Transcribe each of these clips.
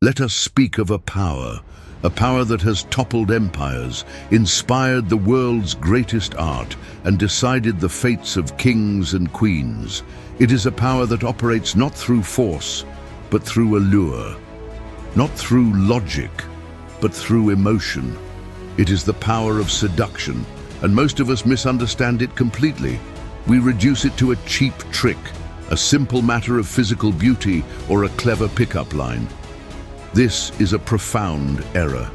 Let us speak of a power that has toppled empires, inspired the world's greatest art, and decided the fates of kings and queens. It is a power that operates not through force, but through allure. Not through logic, but through emotion. It is the power of seduction, and most of us misunderstand it completely. We reduce it to a cheap trick, a simple matter of physical beauty, or a clever pickup line. This is a profound error.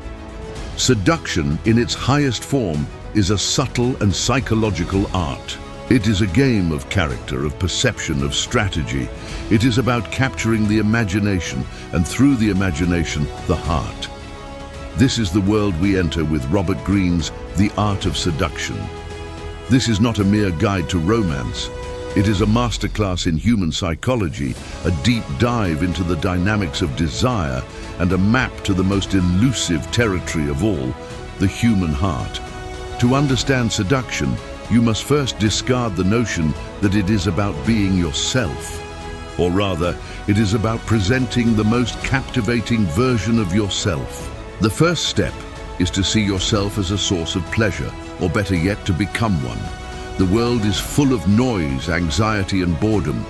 Seduction, in its highest form, is a subtle and psychological art. It is a game of character, of perception, of strategy. It is about capturing the imagination, and through the imagination, the heart. This is the world we enter with Robert Greene's The Art of Seduction. This is not a mere guide to romance. It is a masterclass in human psychology, a deep dive into the dynamics of desire, and a map to the most elusive territory of all, the human heart. To understand seduction, you must first discard the notion that it is about being yourself. Or rather, it is about presenting the most captivating version of yourself. The first step is to see yourself as a source of pleasure, or better yet, to become one. The world is full of noise, anxiety, and boredom.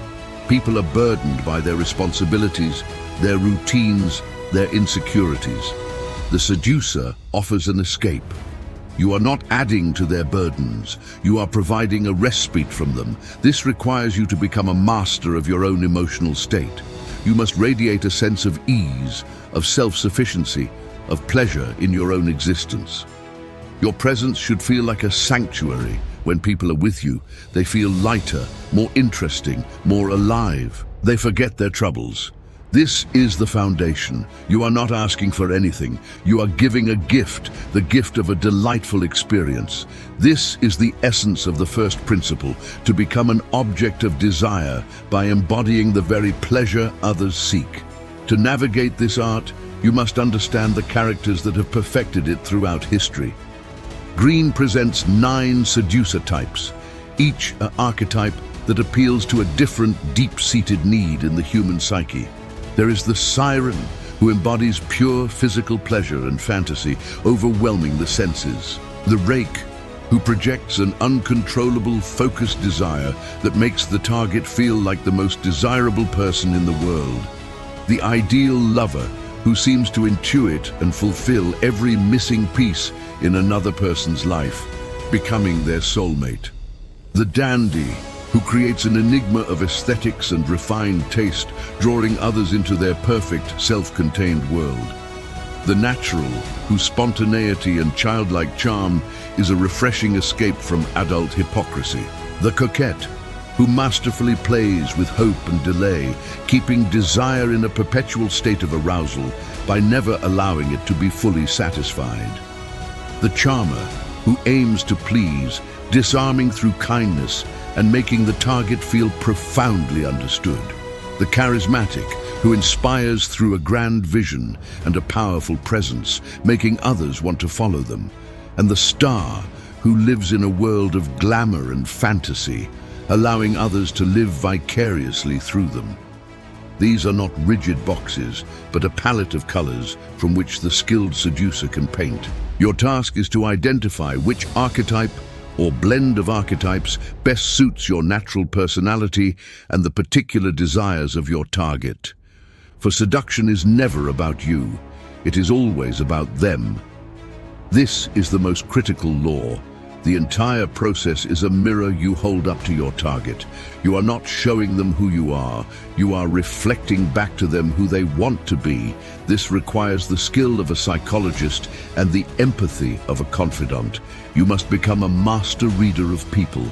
People are burdened by their responsibilities, their routines, their insecurities. The seducer offers an escape. You are not adding to their burdens. You are providing a respite from them. This requires you to become a master of your own emotional state. You must radiate a sense of ease, of self-sufficiency, of pleasure in your own existence. Your presence should feel like a sanctuary. When people are with you, they feel lighter, more interesting, more alive. They forget their troubles. This is the foundation. You are not asking for anything. You are giving a gift, the gift of a delightful experience. This is the essence of the first principle, to become an object of desire by embodying the very pleasure others seek. To navigate this art, you must understand the characters that have perfected it throughout history. Greene presents 9 seducer types, each an archetype that appeals to a different, deep-seated need in the human psyche. There is the siren, who embodies pure physical pleasure and fantasy, overwhelming the senses. The rake, who projects an uncontrollable, focused desire that makes the target feel like the most desirable person in the world. The ideal lover, who seems to intuit and fulfill every missing piece in another person's life, becoming their soulmate. The dandy, who creates an enigma of aesthetics and refined taste, drawing others into their perfect, self-contained world. The natural, whose spontaneity and childlike charm is a refreshing escape from adult hypocrisy. The coquette, who masterfully plays with hope and delay, keeping desire in a perpetual state of arousal by never allowing it to be fully satisfied. The charmer, who aims to please, disarming through kindness and making the target feel profoundly understood. The charismatic, who inspires through a grand vision and a powerful presence, making others want to follow them. And the star, who lives in a world of glamour and fantasy, allowing others to live vicariously through them. These are not rigid boxes, but a palette of colors from which the skilled seducer can paint. Your task is to identify which archetype or blend of archetypes best suits your natural personality and the particular desires of your target. For seduction is never about you, it is always about them. This is the most critical law. The entire process is a mirror you hold up to your target. You are not showing them who you are reflecting back to them who they want to be. This requires the skill of a psychologist and the empathy of a confidant. You must become a master reader of people.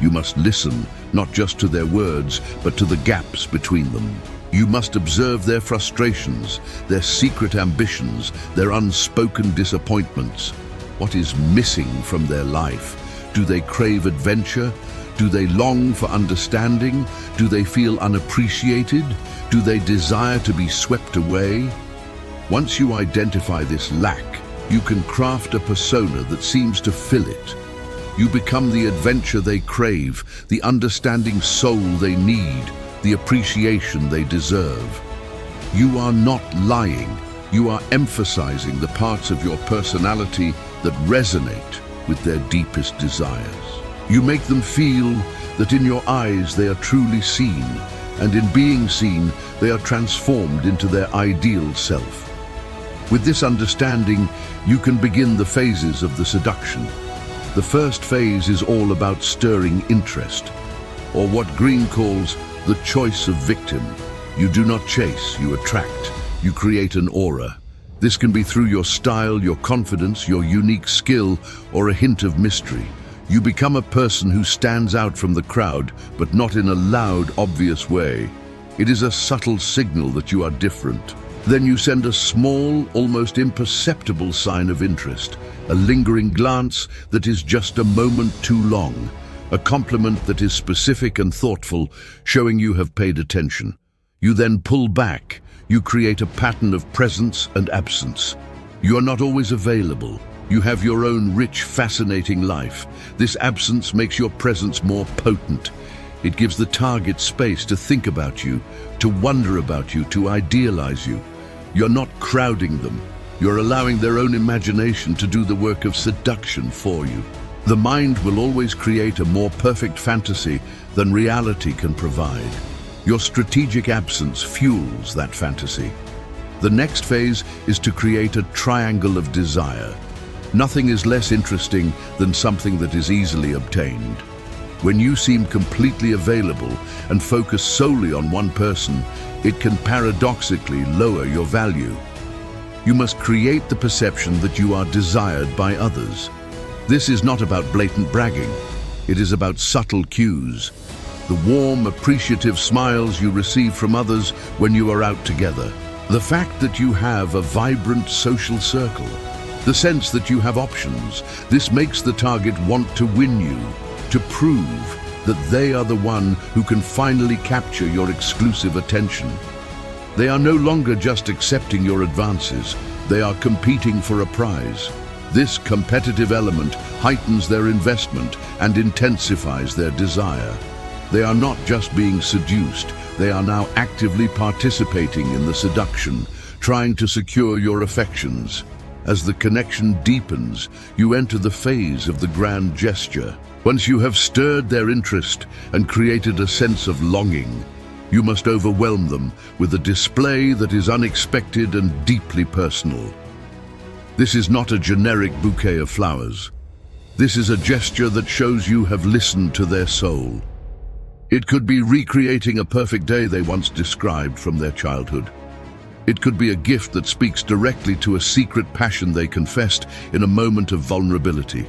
You must listen, not just to their words, but to the gaps between them. You must observe their frustrations, their secret ambitions, their unspoken disappointments. What is missing from their life? Do they crave adventure? Do they long for understanding? Do they feel unappreciated? Do they desire to be swept away? Once you identify this lack, you can craft a persona that seems to fill it. You become the adventure they crave, the understanding soul they need, the appreciation they deserve. You are not lying. You are emphasizing the parts of your personality that resonate with their deepest desires. You make them feel that in your eyes they are truly seen, and in being seen, they are transformed into their ideal self. With this understanding, you can begin the phases of the seduction. The first phase is all about stirring interest, or what Greene calls the choice of victim. You do not chase, you attract. You create an aura. This can be through your style, your confidence, your unique skill, or a hint of mystery. You become a person who stands out from the crowd, but not in a loud, obvious way. It is a subtle signal that you are different. Then you send a small, almost imperceptible sign of interest, a lingering glance that is just a moment too long, a compliment that is specific and thoughtful, showing you have paid attention. You then pull back. You create a pattern of presence and absence. You are not always available. You have your own rich, fascinating life. This absence makes your presence more potent. It gives the target space to think about you, to wonder about you, to idealize you. You're not crowding them. You're allowing their own imagination to do the work of seduction for you. The mind will always create a more perfect fantasy than reality can provide. Your strategic absence fuels that fantasy. The next phase is to create a triangle of desire. Nothing is less interesting than something that is easily obtained. When you seem completely available and focus solely on one person, it can paradoxically lower your value. You must create the perception that you are desired by others. This is not about blatant bragging. It is about subtle cues. The warm, appreciative smiles you receive from others when you are out together. The fact that you have a vibrant social circle. The sense that you have options. This makes the target want to win you, to prove that they are the one who can finally capture your exclusive attention. They are no longer just accepting your advances, they are competing for a prize. This competitive element heightens their investment and intensifies their desire. They are not just being seduced, they are now actively participating in the seduction, trying to secure your affections. As the connection deepens, you enter the phase of the grand gesture. Once you have stirred their interest and created a sense of longing, you must overwhelm them with a display that is unexpected and deeply personal. This is not a generic bouquet of flowers. This is a gesture that shows you have listened to their soul. It could be recreating a perfect day they once described from their childhood. It could be a gift that speaks directly to a secret passion they confessed in a moment of vulnerability.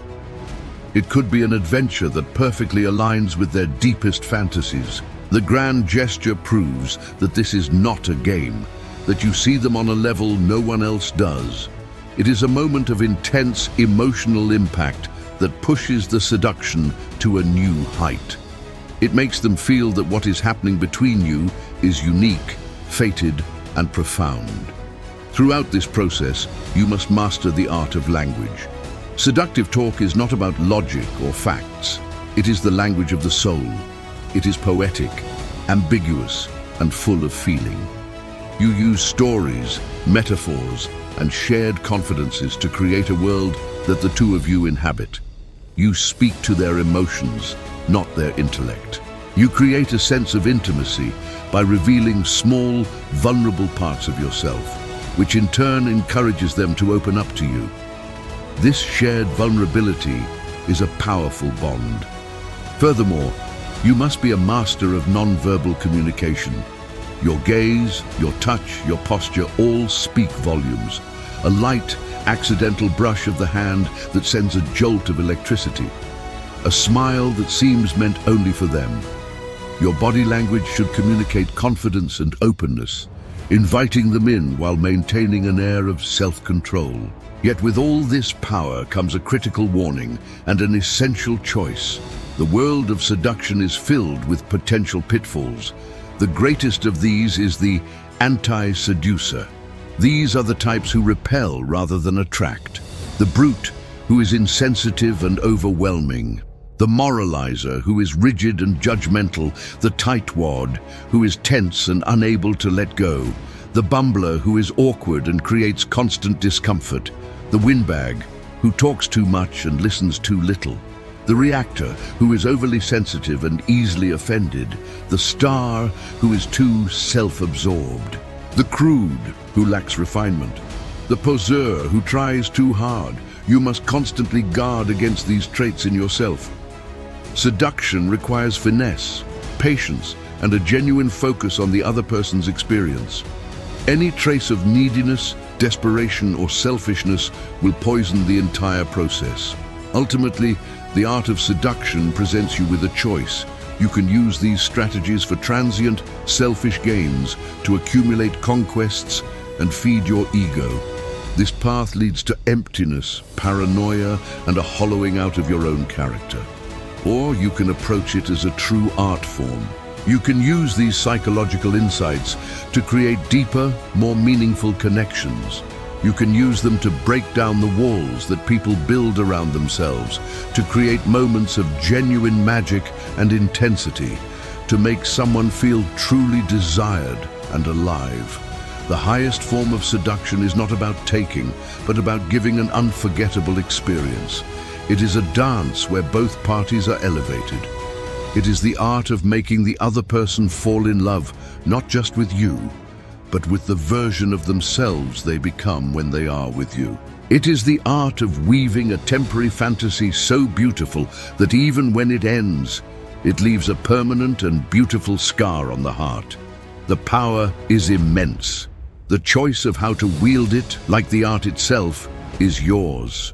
It could be an adventure that perfectly aligns with their deepest fantasies. The grand gesture proves that this is not a game, that you see them on a level no one else does. It is a moment of intense emotional impact that pushes the seduction to a new height. It makes them feel that what is happening between you is unique, fated, and profound. Throughout this process, you must master the art of language. Seductive talk is not about logic or facts. It is the language of the soul. It is poetic, ambiguous, and full of feeling. You use stories, metaphors, and shared confidences to create a world that the two of you inhabit. You speak to their emotions, not their intellect. You create a sense of intimacy by revealing small, vulnerable parts of yourself, which in turn encourages them to open up to you. This shared vulnerability is a powerful bond. Furthermore, you must be a master of non-verbal communication. Your gaze, your touch, your posture all speak volumes. A light, accidental brush of the hand that sends a jolt of electricity. A smile that seems meant only for them. Your body language should communicate confidence and openness, inviting them in while maintaining an air of self-control. Yet with all this power comes a critical warning and an essential choice. The world of seduction is filled with potential pitfalls. The greatest of these is the anti-seducer. These are the types who repel rather than attract. The brute, who is insensitive and overwhelming. The moralizer, who is rigid and judgmental. The tightwad, who is tense and unable to let go. The bumbler who is awkward and creates constant discomfort. The windbag who talks too much and listens too little. The reactor who is overly sensitive and easily offended. The star who is too self-absorbed. The crude who lacks refinement. The poseur who tries too hard. You must constantly guard against these traits in yourself. Seduction requires finesse, patience, and a genuine focus on the other person's experience. Any trace of neediness, desperation, or selfishness will poison the entire process. Ultimately, the art of seduction presents you with a choice. You can use these strategies for transient, selfish gains to accumulate conquests and feed your ego. This path leads to emptiness, paranoia, and a hollowing out of your own character. Or you can approach it as a true art form. You can use these psychological insights to create deeper, more meaningful connections. You can use them to break down the walls that people build around themselves, to create moments of genuine magic and intensity, to make someone feel truly desired and alive. The highest form of seduction is not about taking, but about giving an unforgettable experience. It is a dance where both parties are elevated. It is the art of making the other person fall in love, not just with you, but with the version of themselves they become when they are with you. It is the art of weaving a temporary fantasy so beautiful that even when it ends, it leaves a permanent and beautiful scar on the heart. The power is immense. The choice of how to wield it, like the art itself, is yours.